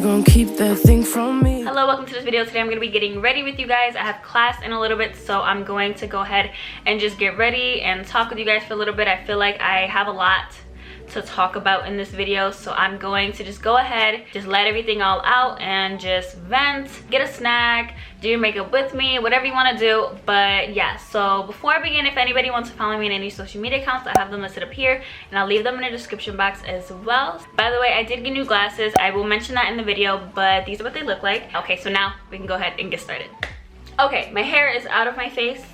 you're gonna keep that thing from me. Hello, welcome to this video. Today I'm going to be getting ready with you guys. I have class in a little bit, so I'm going to go ahead and just get ready and talk with you guys for a little bit. I feel like I have a lot to talk about in this video, so I'm going to just go ahead, just let everything all out and just vent, get a snack, do your makeup with me, whatever you want to do. But yeah, so before I begin, if anybody wants to follow me on any social media accounts, I have them listed up here and I'll leave them in the description box as well. By the way, I did get new glasses. I will mention that in the video, but these are what they look like. Okay, so now we can go ahead and get started. Okay, my hair is out of my face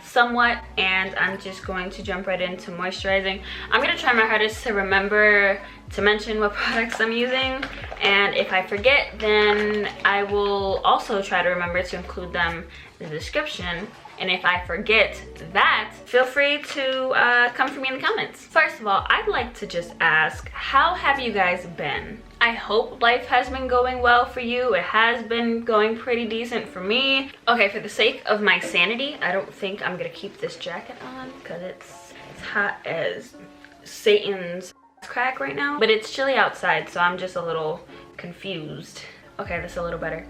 somewhat, and I'm just going to jump right into moisturizing. I'm gonna try my hardest to remember to mention what products I'm using, and if I forget, then I will also try to remember to include them in the description. And if I forget that, feel free to come for me in the comments. First of all, I'd like to just ask, how have you guys been? I hope life has been going well for you. It has been going pretty decent for me. Okay, for the sake of my sanity, I don't think I'm gonna keep this jacket on because it's hot as Satan's crack right now. But it's chilly outside, so I'm just a little confused. Okay, that's a little better.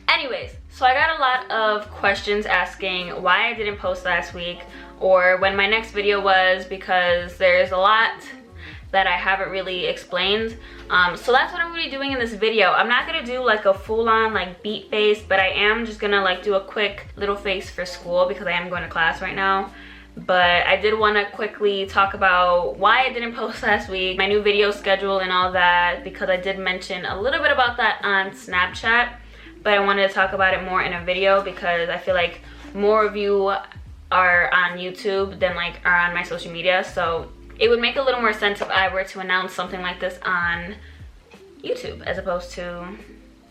Anyways, so I got a lot of questions asking why I didn't post last week or when my next video was, because there's a lot that I haven't really explained. So that's what I'm gonna be doing in this video. I'm not gonna do like a full-on like beat face, but I am just gonna like do a quick little face for school because I am going to class right now. But I did want to quickly talk about why I didn't post last week, my new video schedule and all that, because I did mention a little bit about that on Snapchat, but I wanted to talk about it more in a video because I feel like more of you are on YouTube than like are on my social media. So it would make a little more sense if I were to announce something like this on YouTube as opposed to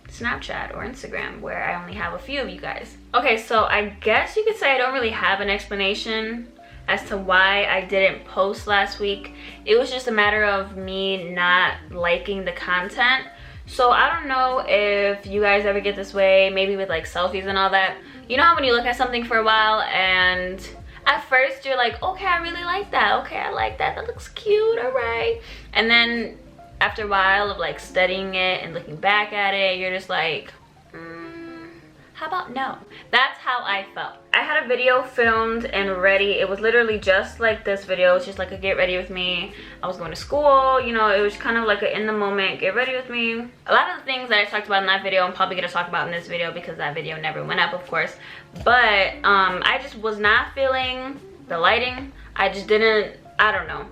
Snapchat or Instagram, where I only have a few of you guys. Okay, so I guess you could say I don't really have an explanation as to why I didn't post last week. It was just a matter of me not liking the content. So I don't know if you guys ever get this way, maybe with like selfies and all that. You know how when you look at something for a while and at first you're like, okay, I really like that. Okay, I like that. That looks cute, all right. And then after a while of like studying it and looking back at it, you're just like, how about no? That's how I felt. I had a video filmed and ready. It was literally just like this video. It's just like a get ready with me. I was going to school, you know, it was kind of like a in the moment get ready with me. A lot of the things that I talked about in that video I'm probably gonna talk about in this video because that video never went up, of course. But I just was not feeling the lighting. I just didn't, I don't know.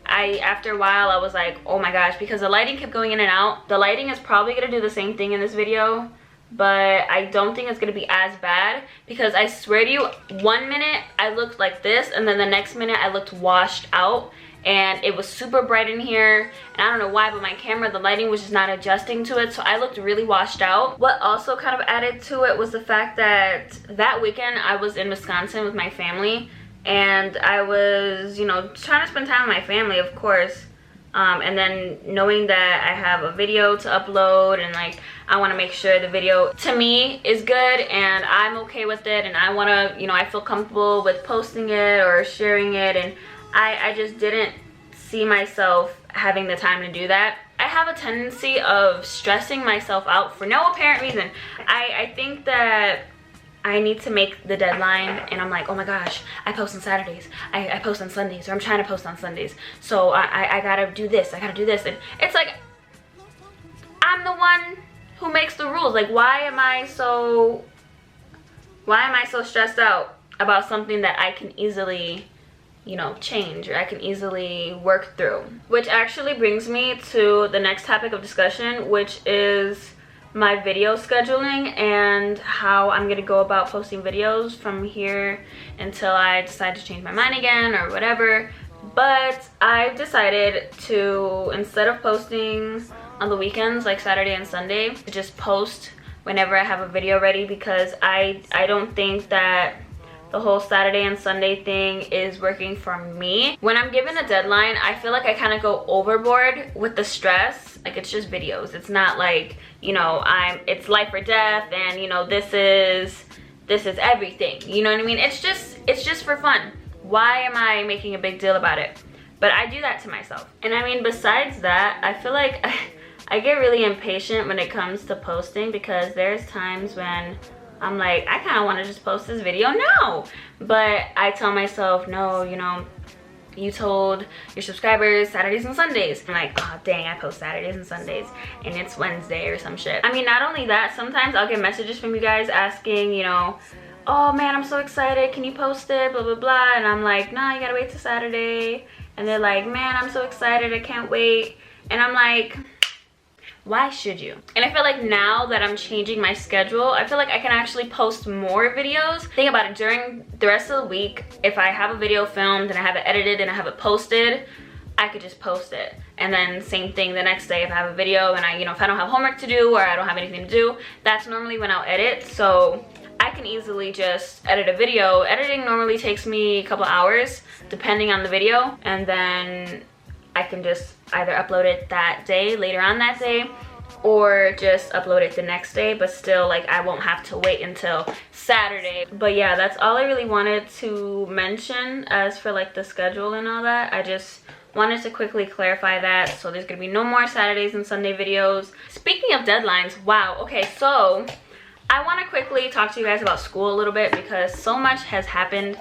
After a while I was like, oh my gosh, because the lighting kept going in and out. The lighting is probably gonna do the same thing in this video, but I don't think it's gonna be as bad because I swear to you, 1 minute I looked like this and then the next minute I looked washed out, and it was super bright in here, and I don't know why, but my camera, the lighting was just not adjusting to it, so I looked really washed out. What also kind of added to it was the fact that that weekend I was in Wisconsin with my family, and I was, you know, trying to spend time with my family, of course. And then knowing that I have a video to upload and like I want to make sure the video to me is good and I'm okay with it, and I want to, you know, I feel comfortable with posting it or sharing it, and I just didn't see myself having the time to do that. I have a tendency of stressing myself out for no apparent reason. I think that I need to make the deadline and I'm like, oh my gosh, I post on Saturdays, I post on Sundays, or I'm trying to post on Sundays, so I gotta do this, I gotta do this. And it's like, I'm the one who makes the rules. Like, why am I so stressed out about something that I can easily, you know, change, or I can easily work through? Which actually brings me to the next topic of discussion, which is my video scheduling and how I'm gonna go about posting videos from here until I decide to change my mind again or whatever. But I've decided to, instead of posting on the weekends like Saturday and Sunday, to just post whenever I have a video ready, because I don't think that the whole Saturday and Sunday thing is working for me. When I'm given a deadline, I feel like I kind of go overboard with the stress. Like, it's just videos. It's not like, you know, it's life or death and, you know, this is everything. You know what I mean? It's just for fun. Why am I making a big deal about it? But I do that to myself. And I mean, besides that, I feel like I get really impatient when it comes to posting because there's times when I'm like, I kind of want to just post this video now. But I tell myself, no, you know, you told your subscribers Saturdays and Sundays. I'm like, oh dang, I post Saturdays and Sundays and it's Wednesday or some shit. I mean, not only that, sometimes I'll get messages from you guys asking, you know, oh man, I'm so excited, can you post it, blah blah blah. And I'm like, nah, you gotta wait till Saturday. And they're like, man, I'm so excited, I can't wait. And I'm like, why should you? And I feel like now that I'm changing my schedule, I feel like I can actually post more videos. Think about it, during the rest of the week, if I have a video filmed and I have it edited and I have it posted, I could just post it. And then same thing the next day if I have a video and I, you know, if I don't have homework to do or I don't have anything to do, that's normally when I'll edit. So I can easily just edit a video. Editing normally takes me a couple hours depending on the video, and then I can just either upload it that day, later on that day, or just upload it the next day, but still, like, I won't have to wait until Saturday. But yeah, that's all I really wanted to mention as for like the schedule and all that. I just wanted to quickly clarify that. So there's gonna be no more Saturdays and Sunday videos. Speaking of deadlines, wow, okay, so I want to quickly talk to you guys about school a little bit because so much has happened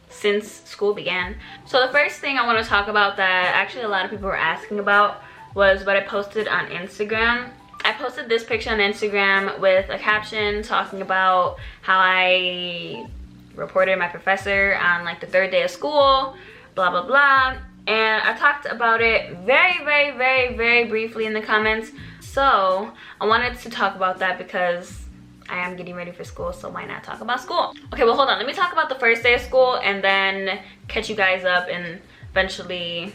since school began. So the first thing I want to talk about that actually a lot of people were asking about was what I posted on Instagram. I posted this picture on Instagram with a caption talking about how I reported my professor on like the 3rd day of school, blah blah blah. And I talked about it very briefly in the comments. So I wanted to talk about that because I am getting ready for school, so why not talk about school? Okay, well hold on, let me talk about the first day of school and then catch you guys up and eventually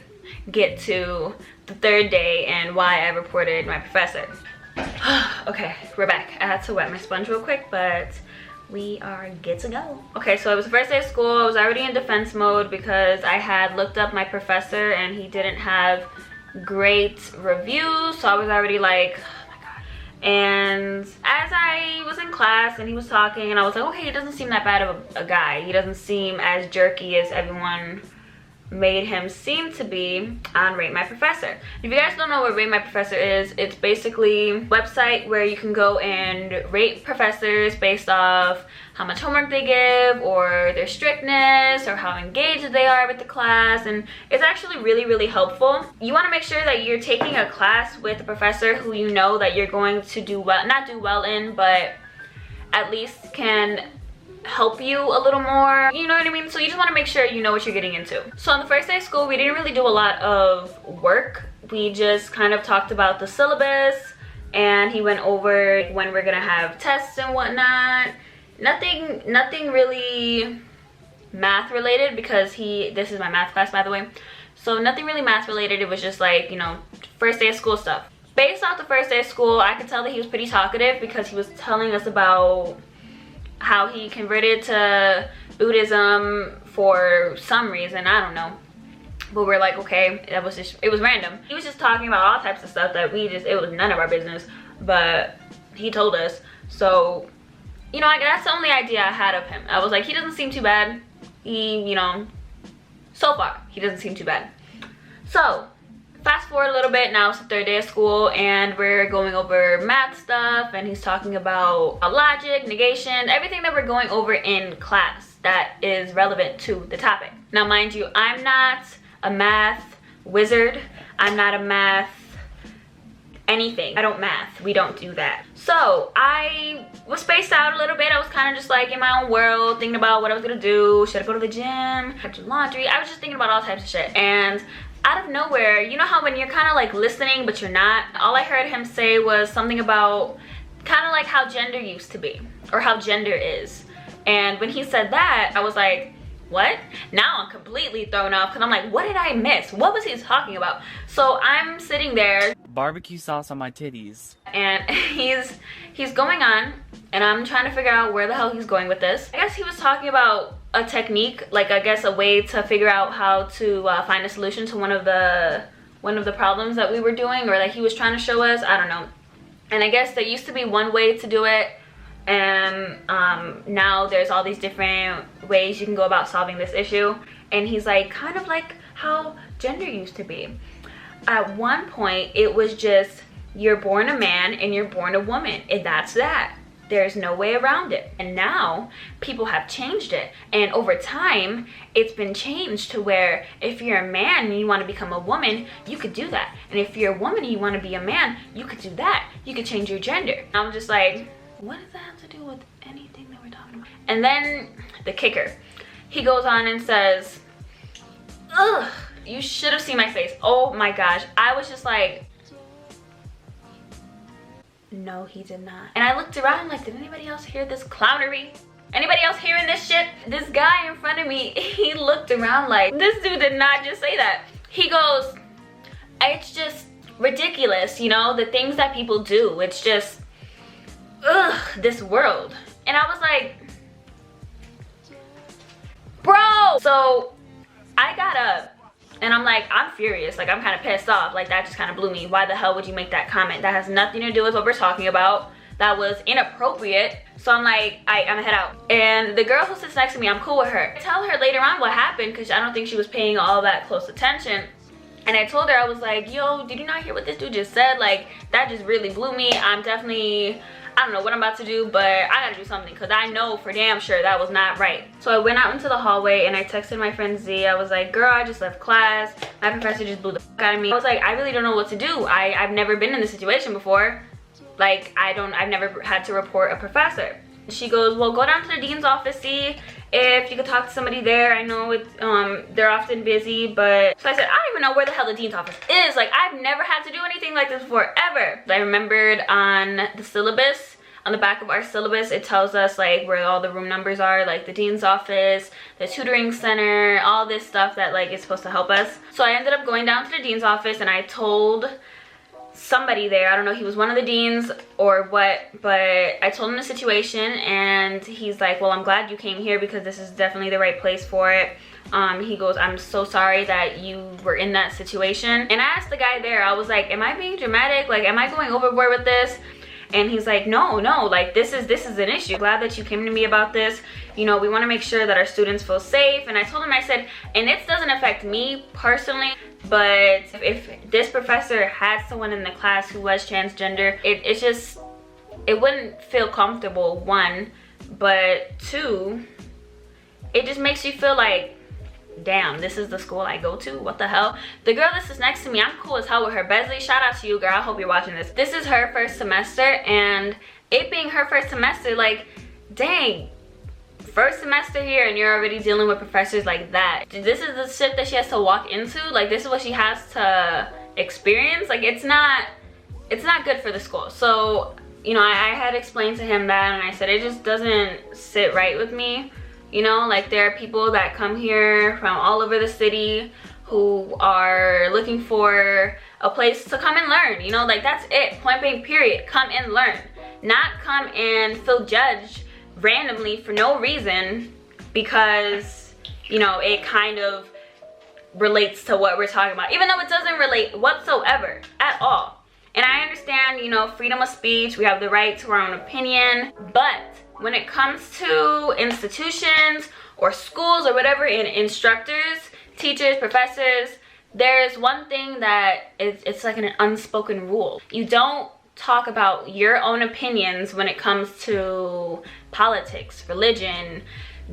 get to the 3rd day and why I reported my professor. Okay, we're back. I had to wet my sponge real quick, but we are good to go. Okay, so it was the first day of school. I was already in defense mode because I had looked up my professor and he didn't have great reviews, so I was already like, and as I was in class and he was talking and I was like, okay, he doesn't seem that bad of a guy. He doesn't seem as jerky as everyone made him seem to be on Rate My Professor. If you guys don't know what Rate My Professor is, it's basically a website where you can go and rate professors based off how much homework they give or their strictness or how engaged they are with the class, and it's actually really helpful. You want to make sure that you're taking a class with a professor who you know that you're going to do well, not do well in, but at least can help you a little more, you know what I mean? So you just want to make sure you know what you're getting into. So on the first day of school, we didn't really do a lot of work. We just kind of talked about the syllabus and he went over when we're gonna have tests and whatnot. Nothing really math related because this is my math class, by the way. So nothing really math related. It was just like, you know, first day of school stuff. Based off the first day of school, I could tell that he was pretty talkative because he was telling us about how he converted to Buddhism for some reason, I don't know. But we're like, okay, it was random. He was just talking about all types of stuff that it was none of our business, but he told us. So, you know, that's the only idea I had of him. I was like, he doesn't seem too bad. You know, so far, he doesn't seem too bad. So, fast forward a little bit, now it's the 3rd day of school and we're going over math stuff and he's talking about logic, negation, everything that we're going over in class that is relevant to the topic. Now mind you, I'm not a math wizard, I'm not a math anything. I don't math, we don't do that. So I was spaced out a little bit. I was kind of just like in my own world, thinking about what I was gonna do. Should I go to the gym? Have to do laundry? I was just thinking about all types of shit. And out of nowhere, you know how when you're kind of like listening but you're not, all I heard him say was something about kind of like how gender used to be or how gender is. And when he said that, I was like, what? Now I'm completely thrown off because I'm like, what did I miss? What was he talking about? So I'm sitting there, barbecue sauce on my titties, and he's going on and I'm trying to figure out where the hell he's going with this. I guess he was talking about a technique, like I guess a way to figure out how to find a solution to one of the problems that we were doing or that he was trying to show us. I don't know. And I guess there used to be one way to do it, and now there's all these different ways you can go about solving this issue. And he's like, kind of like how gender used to be. At one point it was just You're born a man and you're born a woman, and that's that. There's no way around it. And now people have changed it, and over time it's been changed to where if you're a man and you want to become a woman, you could do that, and if you're a woman and you want to be a man, you could do that. You could change your gender. I'm just like, what does that have to do with anything that we're talking about? And then the kicker, he goes on and says, ugh, you should have seen my face. Oh my gosh, I was just like, no, he did not. And I looked around like, did anybody else hear this clownery? Anybody else hearing this shit? This guy in front of me, he looked around like, this dude did not just say that. He goes, it's just ridiculous, you know, the things that people do. It's just, ugh, this world. And I was like, bro. So I got up and I'm like, I'm furious. Like, I'm kind of pissed off. Like, that just kind of blew me. Why the hell would you make that comment? That has nothing to do with what we're talking about. That was inappropriate. So I'm like, I'm gonna head out. And the girl who sits next to me, I'm cool with her. I tell her later on what happened because I don't think she was paying all that close attention. And I told her, I was like, yo, did you not hear what this dude just said? Like, that just really blew me. I'm definitely, I don't know what I'm about to do, but I gotta do something because I know for damn sure that was not right. So I went out into the hallway and I texted my friend Z. I was like, girl, I just left class. My professor just blew the fuck out of me. I was like, I really don't know what to do. I've never been in this situation before. Like, I've never had to report a professor. She goes, well, go down to the dean's office, see if you could talk to somebody there. I know it's, they're often busy, but... So I said, I don't even know where the hell the dean's office is. Like, I've never had to do anything like this before, ever. I remembered on the syllabus, on the back of our syllabus, it tells us, like, where all the room numbers are, like the dean's office, the tutoring center, all this stuff that, like, is supposed to help us. So I ended up going down to the dean's office and I told somebody there, I don't know, he was one of the deans or what, but I told him the situation and he's like, well, I'm glad you came here because this is definitely the right place for it. He goes, I'm so sorry that you were in that situation. And I asked the guy there, I was like, am I being dramatic? Like, am I going overboard with this? And he's like, no, like, this is an issue. Glad that you came to me about this. You know, we want to make sure that our students feel safe. And I told him, I said, and it doesn't affect me personally, but if this professor had someone in the class who was transgender, it wouldn't feel comfortable, one, but two, it just makes you feel like, damn, this is the school I go to? What the hell? The girl that sits next to me, I'm cool as hell with her. Beverly, shout out to you, girl. I hope you're watching this. This is her first semester, and it being her first semester, like, dang, first semester here and you're already dealing with professors like that. This is the shit that she has to walk into. Like, this is what she has to experience. Like, it's not good for the school. So, you know, I had explained to him that, and I said it just doesn't sit right with me. You know, like, there are people that come here from all over the city who are looking for a place to come and learn. You know, like, that's it. Point blank, period. Come and learn. Not come and feel judged randomly for no reason because, you know, it kind of relates to what we're talking about, even though it doesn't relate whatsoever at all. And I understand, you know, freedom of speech, we have the right to our own opinion, but when it comes to institutions or schools or whatever, and instructors, teachers, professors, there's one thing that it's like an unspoken rule. You don't talk about your own opinions when it comes to politics, religion,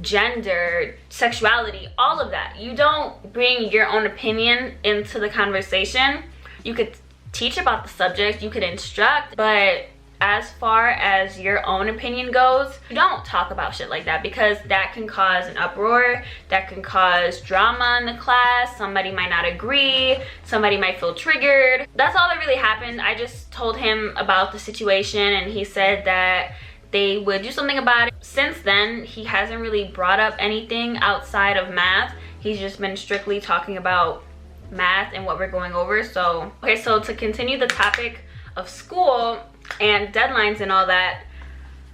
gender, sexuality, all of that. You don't bring your own opinion into the conversation. You could teach about the subject, you could instruct, but as far as your own opinion goes, you don't talk about shit like that because that can cause an uproar, that can cause drama in the class. Somebody might not agree, somebody might feel triggered. That's all that really happened. I just told him about the situation and he said that they would do something about it. Since then, he hasn't really brought up anything outside of math. He's just been strictly talking about math and what we're going over. So, okay, so to continue the topic of school and deadlines and all that,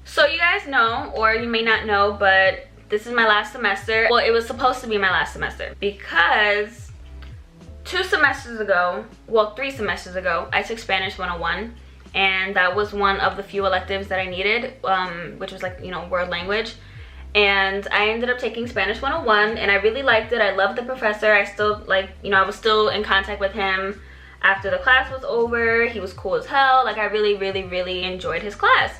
so you guys know, or you may not know, but this is my last semester. Well, it was supposed to be my last semester because 2 semesters ago, well, 3 semesters ago, I took Spanish 101, and that was one of the few electives that I needed, which was, like, you know, world language. And I ended up taking Spanish 101 and I really liked it. I loved the professor. I still, like, you know, I was still in contact with him. After the class was over, he was cool as hell. Like, I really enjoyed his class.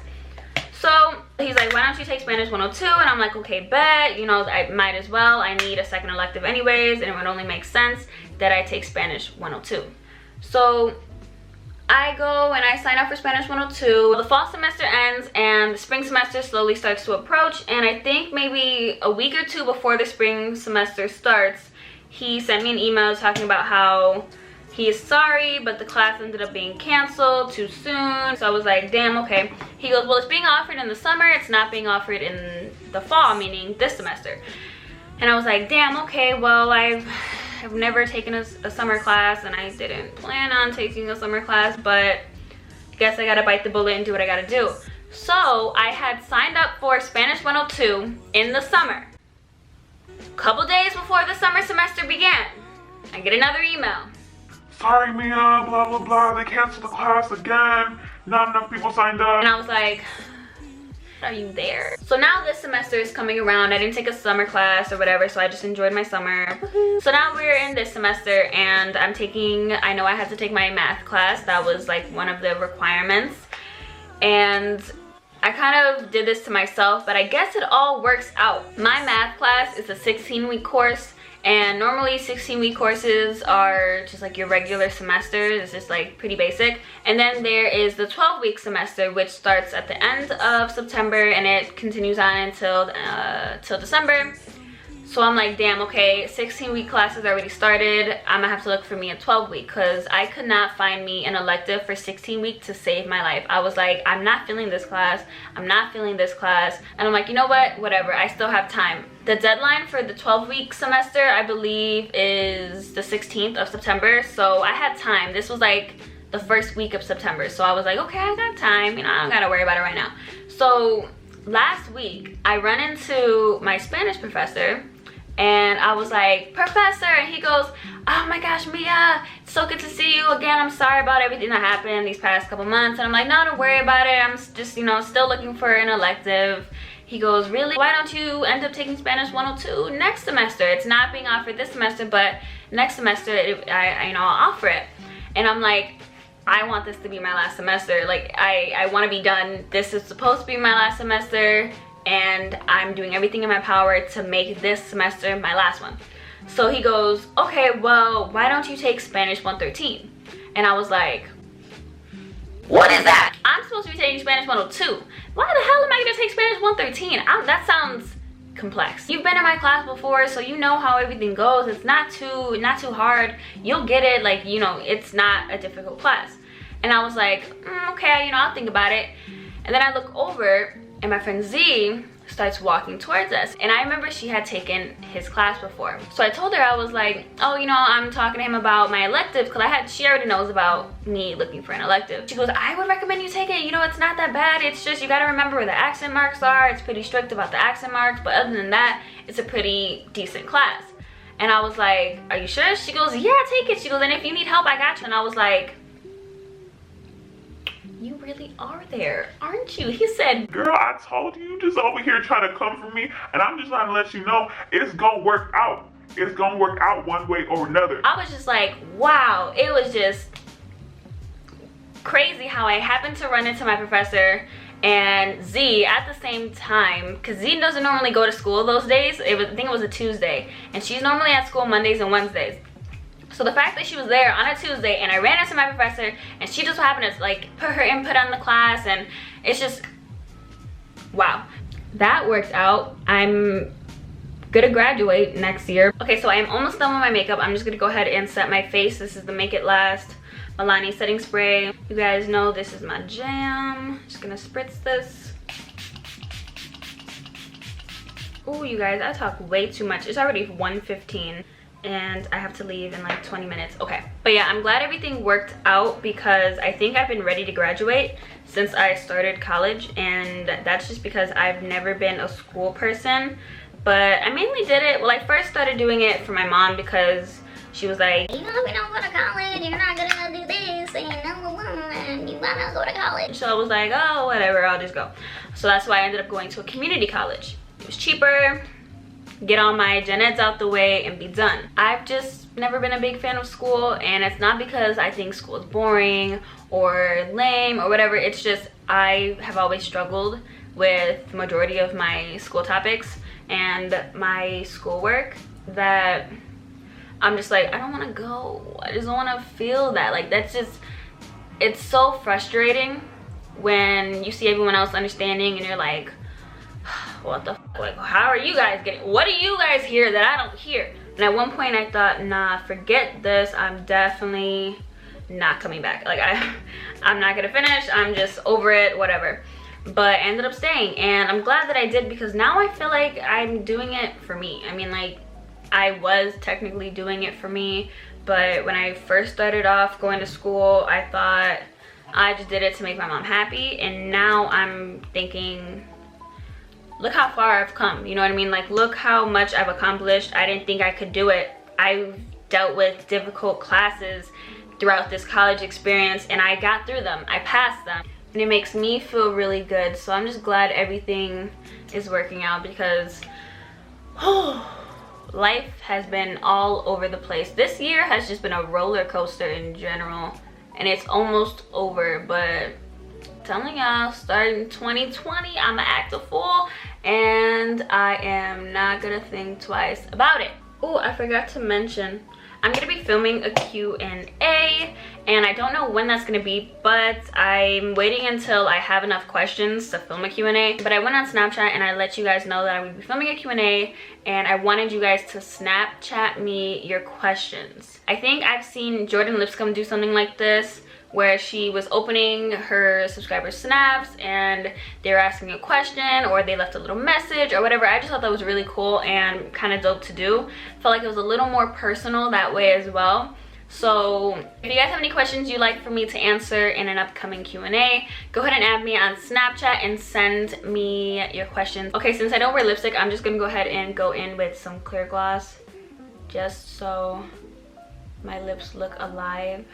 So he's like, why don't you take Spanish 102? And I'm like, okay, bet, you know, I might as well. I need a second elective anyways, and it would only make sense that I take Spanish 102. So I go and I sign up for Spanish 102. The fall semester ends and the spring semester slowly starts to approach, and I think maybe a week or two before the spring semester starts, he sent me an email talking about how he is sorry, but the class ended up being canceled too soon. So I was like, damn, okay. He goes, well, it's being offered in the summer, it's not being offered in the fall, meaning this semester. And I was like, damn, okay, well, I've never taken a summer class, and I didn't plan on taking a summer class, but I guess I gotta bite the bullet and do what I gotta do. So I had signed up for Spanish 102 in the summer. A couple days before the summer semester began, I get another email. Sorry, Mia, blah, blah, blah. They canceled the class again. Not enough people signed up. And I was like, are you there? So now this semester is coming around. I didn't take a summer class or whatever, so I just enjoyed my summer. So now we're in this semester, and I'm taking, I know I had to take my math class. That was like one of the requirements. And I kind of did this to myself, but I guess it all works out. My math class is a 16-week course. And normally 16-week courses are just like your regular semester. It's just like pretty basic. And then there is the 12-week semester, which starts at the end of September and it continues on until till December. So I'm like, damn, okay, 16-week classes already started. I'm gonna have to look for me a 12-week because I could not find me an elective for 16-week to save my life. I was like, I'm not feeling this class. I'm not feeling this class. And I'm like, you know what? Whatever, I still have time. The deadline for the 12-week semester, I believe, is the 16th of September. So I had time. This was like the first week of September. So I was like, okay, I got time. You know, I don't gotta worry about it right now. So last week, I run into my Spanish professor. And I was like, Professor, and he goes, oh my gosh, Mia, it's so good to see you again. I'm sorry about everything that happened these past couple months. And I'm like, no, don't worry about it. I'm just, you know, still looking for an elective. He goes, really? Why don't you end up taking Spanish 102 next semester? It's not being offered this semester, but next semester, I'll offer it. And I'm like, I want this to be my last semester. Like, I want to be done. This is supposed to be my last semester. And I'm doing everything in my power to make this semester my last one. So he goes, okay, well, why don't you take Spanish 113? And I was like, what is that? I'm supposed to be taking Spanish 102. Why the hell am I gonna take Spanish 113? That sounds complex. You've been in my class before, so you know how everything goes. It's not too hard. You'll get it, like, you know, it's not a difficult class. And I was like, okay, you know, I'll think about it. And then I look over, and my friend Z starts walking towards us. And I remember she had taken his class before. So I told her, I was like, oh, you know, I'm talking to him about my elective because she already knows about me looking for an elective. She goes, I would recommend you take it. You know, it's not that bad. It's just, you gotta remember where the accent marks are. It's pretty strict about the accent marks. But other than that, it's a pretty decent class. And I was like, are you sure? She goes, yeah, take it. She goes, and if you need help, I got you. And I was like, you really are there, aren't you? He said, girl, I told you, just over here trying to come for me, and I'm just trying to let you know it's gonna work out. It's gonna work out one way or another. I was just like, wow. It was just crazy how I happened to run into my professor and Z at the same time, because Z doesn't normally go to school those days. I think it was a Tuesday, and she's normally at school Mondays and Wednesdays. So the fact that she was there on a Tuesday and I ran into my professor and she just happened to like put her input on the class, and it's just, wow. That worked out. I'm gonna graduate next year. Okay, so I am almost done with my makeup. I'm just gonna go ahead and set my face. This is the Make It Last Milani setting spray. You guys know this is my jam. Just gonna spritz this. Oh, you guys, I talk way too much. It's already 1:15. And I have to leave in like 20 minutes. Okay, but yeah, I'm glad everything worked out because I think I've been ready to graduate since I started college, and that's just because I've never been a school person. But I mainly did it, well, I first started doing it for my mom because she was like, you know, if you don't go to college, you're not gonna do this, and you wanna go to college. So I was like, oh, whatever, I'll just go. So that's why I ended up going to a community college. It was cheaper, get all my gen eds out the way, and be done. I've just never been a big fan of school, and it's not because I think school is boring or lame or whatever. It's just I have always struggled with the majority of my school topics and my schoolwork, that I'm just like, I don't want to go. I just don't want to feel that. Like, that's just, it's so frustrating when you see everyone else understanding and you're like, what the fuck? Like, how are you guys getting, what do you guys hear that I don't hear? And at one point I thought, nah, forget this. I'm definitely not coming back. Like, I'm not gonna finish. I'm just over it, whatever. But I ended up staying, and I'm glad that I did, because now I feel like I'm doing it for me. I mean, like, I was technically doing it for me, but when I first started off going to school, I thought I just did it to make my mom happy, and now I'm thinking, look how far I've come, you know what I mean? Like, look how much I've accomplished. I didn't think I could do it. I've dealt with difficult classes throughout this college experience, and I got through them. I passed them, and it makes me feel really good. So I'm just glad everything is working out, because life has been all over the place. This year has just been a roller coaster in general, and it's almost over, but telling y'all, starting 2020, I'm gonna act a fool, and I am not gonna think twice about it. Oh, I forgot to mention, I'm gonna be filming a Q&A, and I don't know when that's gonna be, but I'm waiting until I have enough questions to film a Q&A. But I went on Snapchat and I let you guys know that I would be filming a Q&A, and I wanted you guys to Snapchat me your questions. I think I've seen Jordan Lipscomb do something like this, where she was opening her subscribers' snaps and they were asking a question, or they left a little message or whatever. I just thought that was really cool and kind of dope to do. Felt like it was a little more personal that way as well. So if you guys have any questions you'd like for me to answer in an upcoming Q&A, go ahead and add me on Snapchat and send me your questions. Okay, since I don't wear lipstick, I'm just gonna go ahead and go in with some clear gloss, just so my lips look alive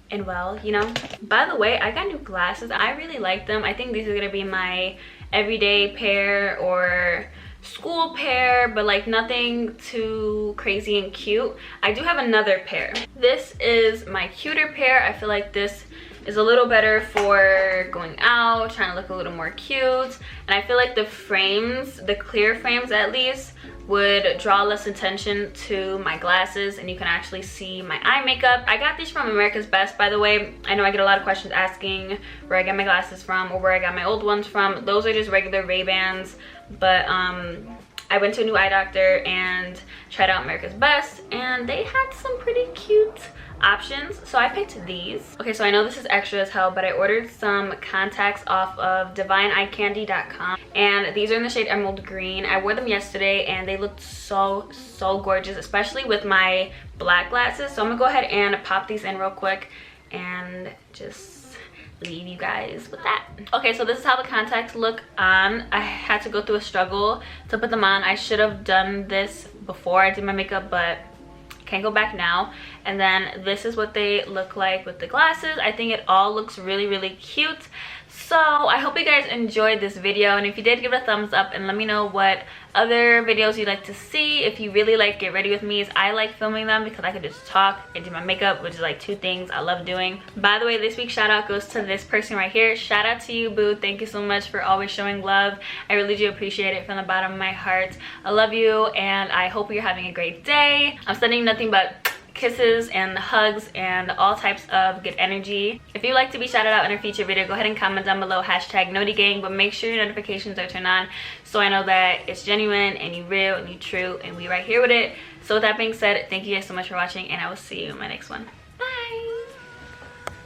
and well, you know. By the way, I got new glasses. I really like them. I think these are gonna be my everyday pair or school pair, but like nothing too crazy and cute. I do have another pair. This is my cuter pair. I feel like this is a little better for going out, trying to look a little more cute. And I feel like the frames, the clear frames at least, would draw less attention to my glasses, and you can actually see my eye makeup. I got these from America's Best, by the way. I know I get a lot of questions asking where I get my glasses from or where I got my old ones from. Those are just regular Ray-Bans, but I went to a new eye doctor and tried out America's Best, and they had some pretty cute options, so I picked these. Okay, so I know this is extra as hell, but I ordered some contacts off of divineeyecandy.com, and these are in the shade Emerald Green. I wore them yesterday and they looked so gorgeous, especially with my black glasses. So I'm gonna go ahead and pop these in real quick and just leave you guys with that. Okay, so this is how the contacts look on. I had to go through a struggle to put them on. I should have done this before I did my makeup, but can't go back now. And then this is what they look like with the glasses. I think it all looks really cute. So I hope you guys enjoyed this video, and if you did, give it a thumbs up and let me know what other videos you'd like to see. If you really like Get Ready With Me's, I like filming them because I could just talk and do my makeup, which is like two things I love doing. By the way, this week's shout out goes to this person right here. Shout out to you, boo. Thank you so much for always showing love. I really do appreciate it from the bottom of my heart. I love you, and I hope you're having a great day. I'm sending nothing but kisses and hugs and all types of good energy. If you'd like to be shouted out in a future video, go ahead and comment down below #NotiGang, but make sure your notifications are turned on so I know that it's genuine and you real and you true and we right here with it. So with that being said, thank you guys so much for watching, and I will see you in my next one.